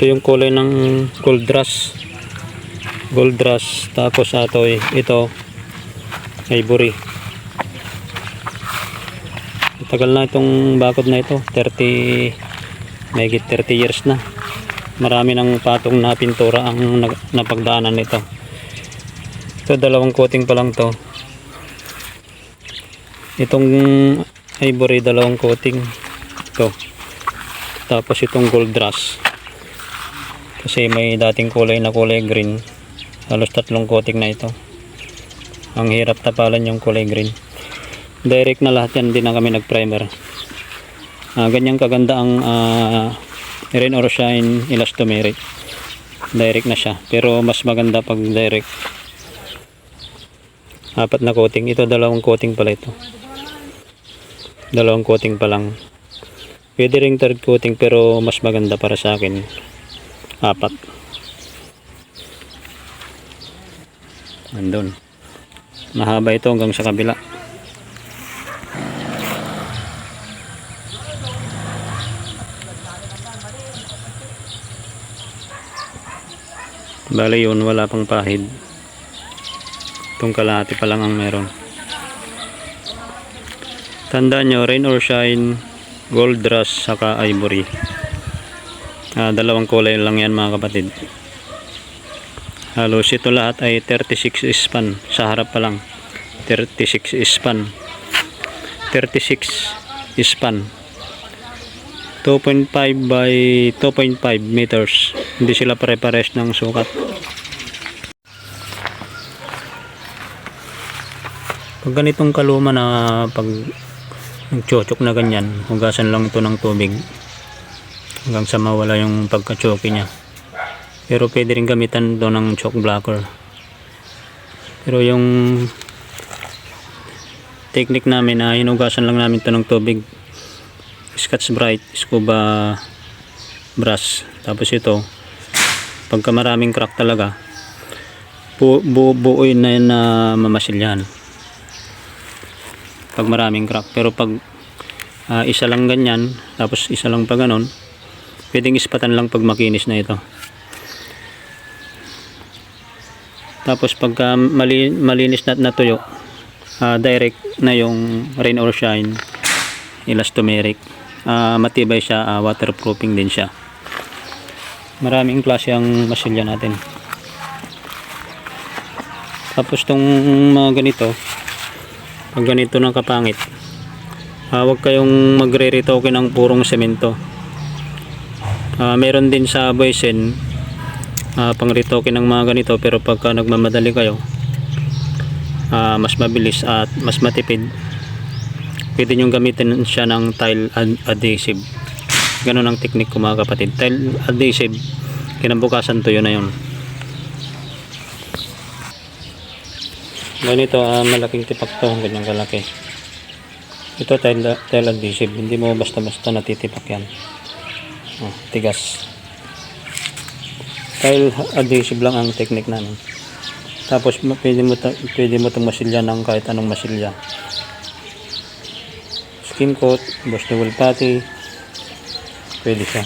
Ito yung kulay ng gold rush. Gold rush. Tapos ito ivory. Tagal na itong bakod na ito. 30 years na. Marami ng patong na pintura ang napagdaanan nito. Ito dalawang coating pa lang to. Itong ivory dalawang coating. Ito. Tapos itong gold rush. Kasi may dating kulay na kulay green. Halos 3 coating na ito. Ang hirap tapalan yung kulay green. Direct na lahat yan, hindi na kami nag-primer. Ganyang kaganda ang Rain or Shine Elastomeric. Direct na siya. Pero mas maganda pag direct. 4 na coating. Ito dalawang coating pala ito. Dalawang coating pa lang. Pwede ring 3rd coating pero mas maganda para sa akin 4. Andun. Mahaba ito hanggang sa kabila. Bale yun, wala pang pahid. Itong kalahati pa lang ang meron. Tandaan nyo, Rain or Shine, gold rush, saka ivory. Dalawang kulay lang yan mga kapatid. Halos ito lahat ay 36 span. Sa harap pa lang 36 span. 36 span. 2.5 by 2.5 meters. Hindi sila pare-pares ng sukat. Pag ganitong kaluma na pag nagchochok na ganyan, hugasan lang ito ng tubig hanggang sa mawala yung pagkachoki niya. Pero pwede rin gamitan doon ng chalk blocker. Pero yung technique namin na hinugasan lang namin ito ng tubig, Scotch-Brite scuba brush. Tapos ito, pagka maraming crack talaga, buuin na yan na mamasilyan. Pag maraming crack. Pero pag isa lang ganyan, tapos isa lang pa ganon, pwedeng ispatan lang pag makinis na ito. Tapos pagka malinis na natuyo, direct na yung Rain or Shine Elastomeric. Matibay siya, waterproofing din siya. Maraming klase ang masilya natin. Tapos tong mga ganito, pag ganito ng kapangit, huwag kayong magre-retoke ng purong semento. Meron din sa Boysen pang retoke ng mga ganito, pero pagka nagmamadali kayo, mas mabilis at mas matipid, pwede nyo gamitin siya ng tile adhesive. Ganun ang technique ko mga kapatid. Tile adhesive, kinabukasan tuyo na yun. Ganito, malaking tipak to, ganyang kalaki. Ito tile adhesive, hindi mo basta-basta natitipak yan. Tigas. Tile adhesive lang ang technique namin. Tapos pwede mo itong masilya ng kahit anong masilya. Skin coat, washable putty, pwede siya.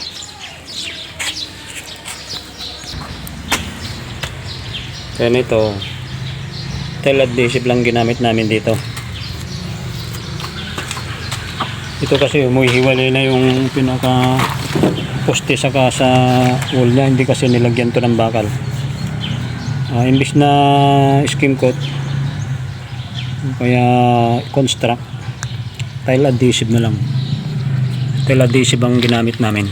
Kaya nito, tile adhesive lang ginamit namin dito. Ito kasi umuhiwalay na yung pinaka poste saka sa wall niya, hindi kasi nilagyan to ng bakal. Imbis na skim coat, kaya construct, tile adhesive na lang. Tile adhesive ang ginamit namin.